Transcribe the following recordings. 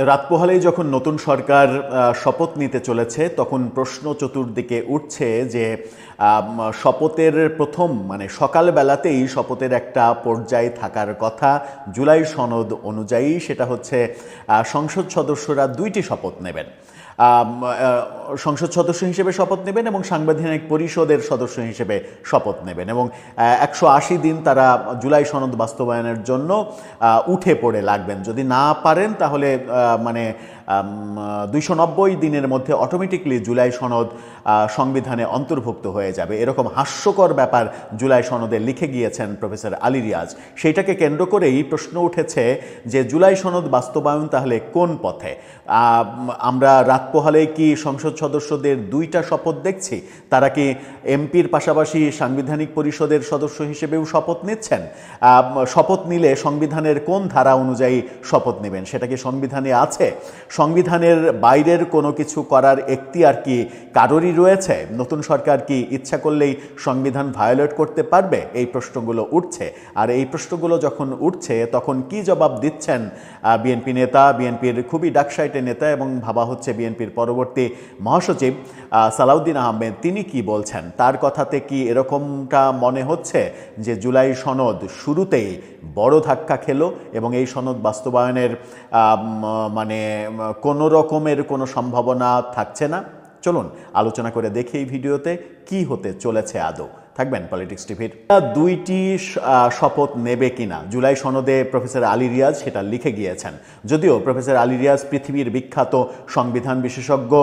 রাত পোহালেই যখন নতুন সরকার শপথ নিতে চলেছে তখন প্রশ্ন চতুর্দিকে উঠছে যে শপথের প্রথম মানে সকালবেলাতেই শপথের একটা পর্যায়ে থাকার কথা। জুলাই সনদ অনুযায়ী সেটা হচ্ছে সংসদ সদস্যরা 2টি শপথ নেবেন। সংসদ সদস্য হিসেবে শপথ নেবেন এবং সাংবিধানিক পরিষদের সদস্য হিসেবে শপথ নেবেন এবং 180 দিন তারা জুলাই সনদ বাস্তবায়নের জন্য উঠে পড়ে লাগবেন। যদি না পারেন তাহলে মানে 290 দিনের মধ্যে অটোমেটিকলি জুলাই সনদ সংবিধানে অন্তর্ভুক্ত হয়ে যাবে। এরকম হাস্যকর ব্যাপার জুলাই সনদে লিখে গিয়েছেন প্রফেসর আলী রিয়াজ। সেইটাকে কেন্দ্র করেই প্রশ্ন উঠেছে যে জুলাই সনদ বাস্তবায়ন তাহলে কোন পথে? আমরা রাত পোহালেই কি সংসদ সদস্যদের 2টা শপথ দেখছি? তারা কি এমপির পাশাপাশি সাংবিধানিক পরিষদের সদস্য হিসেবেও শপথ নিচ্ছেন? শপথ নিলে সংবিধানের কোন ধারা অনুযায়ী শপথ নেবেন? সেটা কি সংবিধানে আছে? সংবিধানের বাইরের কোনো কিছু করার এখতিয়ার কি কারোরই রয়েছে? নতুন সরকার কি ইচ্ছা করলেই সংবিধান ভায়োলেট করতে পারবে? এই প্রশ্নগুলো উঠছে। আর এই প্রশ্নগুলো যখন উঠছে তখন কি জবাব দিচ্ছেন বিএনপি নেতা, বিএনপির খুবই ডাকসাইটের নেতা এবং ভাবা হচ্ছে বিএনপির পরবর্তী মহাসচিব সালাউদ্দিন আহমেদ, তিনি কি বলছেন? তার কথাতে কি এরকমটা মনে হচ্ছে যে জুলাই সনদ শুরুতেই বড় ধাক্কা খেলো এবং এই সনদ বাস্তবায়নের মানে কোনো রকমের কোনো সম্ভাবনা থাকছে না? চলুন আলোচনা করে দেখি এই ভিডিওতে কি হতে চলেছে আদৌ। থাকবেন পলিটিক্স টিভির। 2টি শপথ নেবে কিনা জুলাই সনদে প্রফেসর আলী রিয়াজ সেটা লিখে গিয়েছেন। যদিও প্রফেসর আলী রিয়াজ পৃথিবীর বিখ্যাত সংবিধান বিশেষজ্ঞ,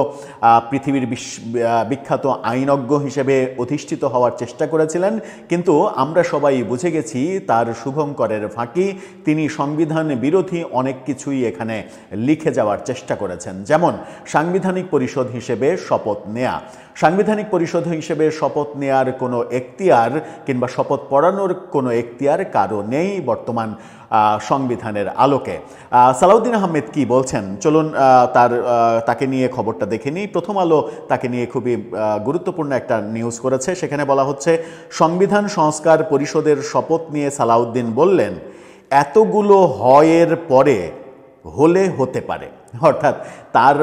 পৃথিবীর বিখ্যাত আইনজ্ঞ হিসেবে অধিষ্ঠিত হওয়ার চেষ্টা করেছিলেন, কিন্তু আমরা সবাই বুঝে গেছি তার শুভঙ্করের ফাঁকি। তিনি সংবিধান বিরোধী অনেক কিছুই এখানে লিখে যাওয়ার চেষ্টা করেছেন, যেমন সাংবিধানিক পরিষদ হিসেবে শপথ নেয়া। সাংবিধানিক পরিষদ হিসেবে শপথ নেয়ার কোনো এখতিয়ার কিংবা শপথ পড়ানোর কোনো এখতিয়ার কারো নেই বর্তমান সংবিধানের আলোকে। সালাউদ্দিন আহমেদ কি বলছেন চলুন তাকে নিয়ে খবরটা দেখে নিই। প্রথম আলো তাকে নিয়ে খুবই গুরুত্বপূর্ণ একটা নিউজ করেছে। সেখানে বলা হচ্ছে, সংবিধান সংস্কার পরিষদের শপথ নিয়ে সালাউদ্দিন বললেন, এতগুলো হয়ের পরে হলে হতে পারে। অর্থাৎ তার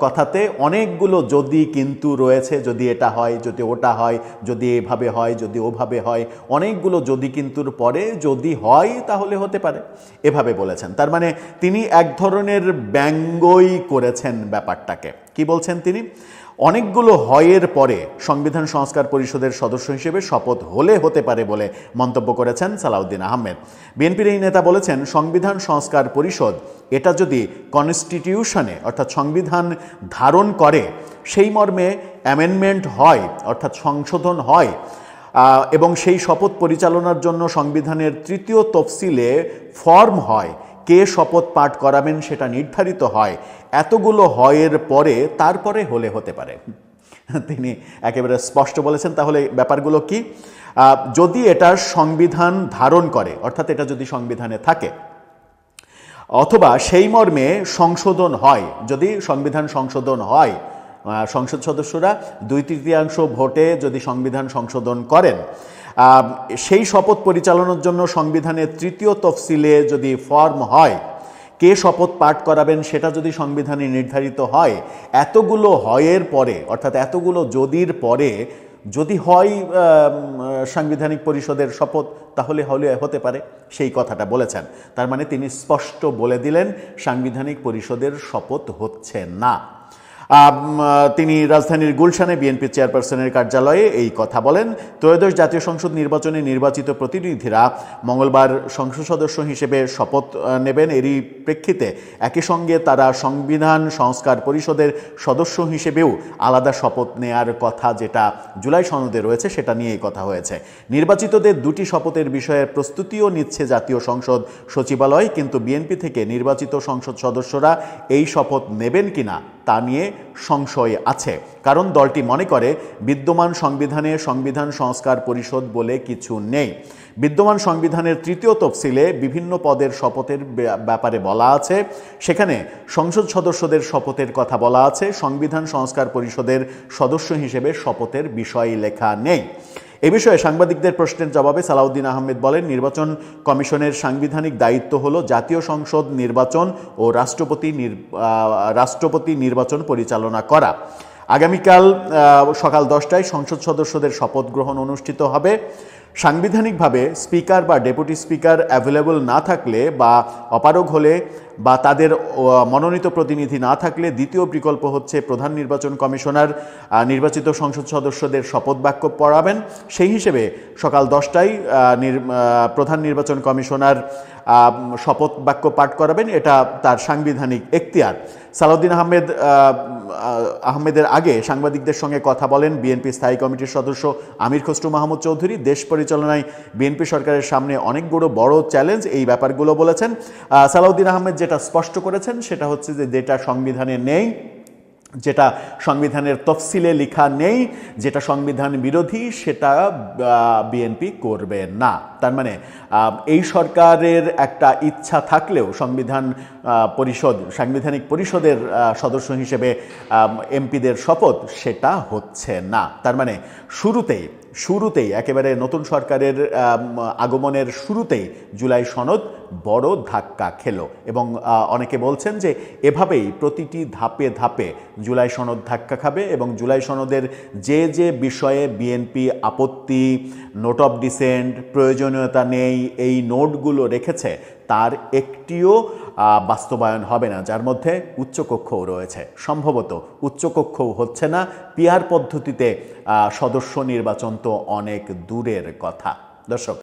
কথাতে অনেকগুলো যদি কিন্তু রয়েছে। যদি এটা হয়, যদি ওটা হয়, যদি এভাবে হয়, যদি ওভাবে হয়, অনেকগুলো যদি কিন্তুর পরে যদি হয় তাহলে হতে পারে, এভাবে বলেছেন। তার মানে তিনি এক ধরনের ব্যঙ্গই করেছেন ব্যাপারটাকে। কি বলছেন তিনি? অনেকগুলো হয়ের পরে সংবিধান সংস্কার পরিষদের সদস্য হিসেবে শপথ হলে হতে পারে বলে মন্তব্য করেছেন সালাউদ্দিন আহমেদ। বিএনপির এই নেতা বলেছেন, সংবিধান সংস্কার পরিষদ এটা যদি কনস্টিটিউশনে অর্থাৎ সংবিধান ধারণ করে, সেই মর্মে অ্যামেন্ডমেন্ট হয় অর্থাৎ সংশোধন হয় এবং সেই শপথ পরিচালনার জন্য সংবিধানের 3য় তফসিলে ফর্ম হয়, কে শপথ পাঠ করাবেন সেটা নির্ধারিত হয়, এতগুলো হয়ের পরে তারপরে হলে হতে পারে। তিনি একেবারে স্পষ্ট বলেছেন। তাহলে ব্যাপারগুলো কি? যদি এটা সংবিধান ধারণ করে অর্থাৎ এটা যদি সংবিধানে থাকে, অথবা সেই মর্মে সংশোধন হয়, যদি সংবিধান সংশোধন হয়, সংসদ সদস্যরা 2/3 ভোটে যদি সংবিধান সংশোধন করেন, সেই শপথ পরিচালনার জন্য সংবিধানের 3য় তফসিলে যদি ফর্ম হয়, কে শপথ পাঠ করাবেন সেটা যদি সংবিধানে নির্ধারিত হয়, এতগুলো হয়ের পরে অর্থাৎ এতগুলো যদির পরে যদি হয় সাংবিধানিক পরিষদের শপথ, তাহলে হতে পারে, সেই কথাটা বলেছেন। তার মানে তিনি স্পষ্ট বলে দিলেন সাংবিধানিক পরিষদের শপথ হচ্ছে না। তিনি রাজধানীর গুলশানে বিএনপি চেয়ারপারসনের কার্যালয়ে এই কথা বলেন। ত্রয়োদশ জাতীয় সংসদ নির্বাচনে নির্বাচিত প্রতিনিধিরা মঙ্গলবার সংসদ সদস্য হিসেবে শপথ নেবেন। এরই প্রেক্ষিতে একই সঙ্গে তারা সংবিধান সংস্কার পরিষদের সদস্য হিসেবেও আলাদা শপথ নেয়ার কথা যেটা জুলাই সনদে রয়েছে সেটা নিয়েই কথা হয়েছে। নির্বাচিতদের 2টি শপথের বিষয়ে প্রস্তুতিও নিচ্ছে জাতীয় সংসদ সচিবালয়, কিন্তু বিএনপি থেকে নির্বাচিত সংসদ সদস্যরা এই শপথ নেবেন কিনা তা নিয়ে সংশয় আছে। কারণ দলটি মনে করে বিদ্যমান সংবিধানে সংবিধান সংস্কার পরিষদ বলে কিছু নেই। বিদ্যমান সংবিধানের 3য় তফসিলে বিভিন্ন পদের শপথের ব্যাপারে বলা আছে, সেখানে সংসদ সদস্যদের শপথের কথা বলা আছে, সংবিধান সংস্কার পরিষদের সদস্য হিসেবে শপথের বিষয় লেখা নেই। এ বিষয়ে সাংবাদিকদের প্রশ্নের জবাবে সালাউদ্দিন আহমেদ বলেন, নির্বাচন কমিশনের সাংবিধানিক দায়িত্ব হলো জাতীয় সংসদ নির্বাচন ও রাষ্ট্রপতি নির্বাচন পরিচালনা করা। আগামীকাল সকাল 10টায় সংসদ সদস্যদের শপথ গ্রহণ অনুষ্ঠিত হবে। সাংবিধানিকভাবে স্পিকার বা ডেপুটি স্পিকার অ্যাভেলেবল না থাকলে বা অপারগ হলে বা তাদের মনোনীত প্রতিনিধি না থাকলে দ্বিতীয় বিকল্প হচ্ছে প্রধান নির্বাচন কমিশনার নির্বাচিত সংসদ সদস্যদের শপথ বাক্য পড়াবেন। সেই হিসেবে সকাল 10টায় প্রধান নির্বাচন কমিশনার শপথ বাক্য পাঠ করাবেন, এটা তার সাংবিধানিক এখতিয়ার। সালাউদ্দিন আহমেদের আগে সাংবাদিকদের সঙ্গে কথা বলেন বিএনপি স্থায়ী কমিটির সদস্য আমির খসরু মাহমুদ চৌধুরী। দেশ পরিচালনায় বিএনপি সরকারের সামনে অনেকগুলো বড় চ্যালেঞ্জ, এই ব্যাপারগুলো বলেছেন। সালাউদ্দিন আহমেদ যেটা স্পষ্ট করেছেন সেটা হচ্ছে যে যেটা সংবিধানে নেই, যেটা সংবিধানের তফসিলে লেখা নেই, যেটা সংবিধান বিরোধী, সেটা বিএনপি করবে না। তার মানে এই সরকারের একটা ইচ্ছা থাকলেও সাংবিধানিক পরিষদের সদস্য হিসেবে এমপিদের শপথ সেটা হচ্ছে না। তার মানে শুরুতেই একেবারে নতুন সরকারের আগমনের শুরুতেই জুলাই সনদ বড় ধাক্কা খেলো এবং অনেকে বলছেন যে এভাবেই প্রতিটি ধাপে ধাপে জুলাই সনদ ধাক্কা খাবে এবং জুলাই সনদের যে বিষয়ে বিএনপি আপত্তি, নোট অফ ডিসেন্ট, প্রয়োজনীয়তা নেই, এই নোটগুলো রেখেছে তার একটিও বাস্তবায়ন হবে না, যার মধ্যে উচ্চকক্ষও রয়েছে। সম্ভবত উচ্চকক্ষও হচ্ছে না, পিআর পদ্ধতিতে সদস্য নির্বাচন তো অনেক দূরের কথা। দর্শক।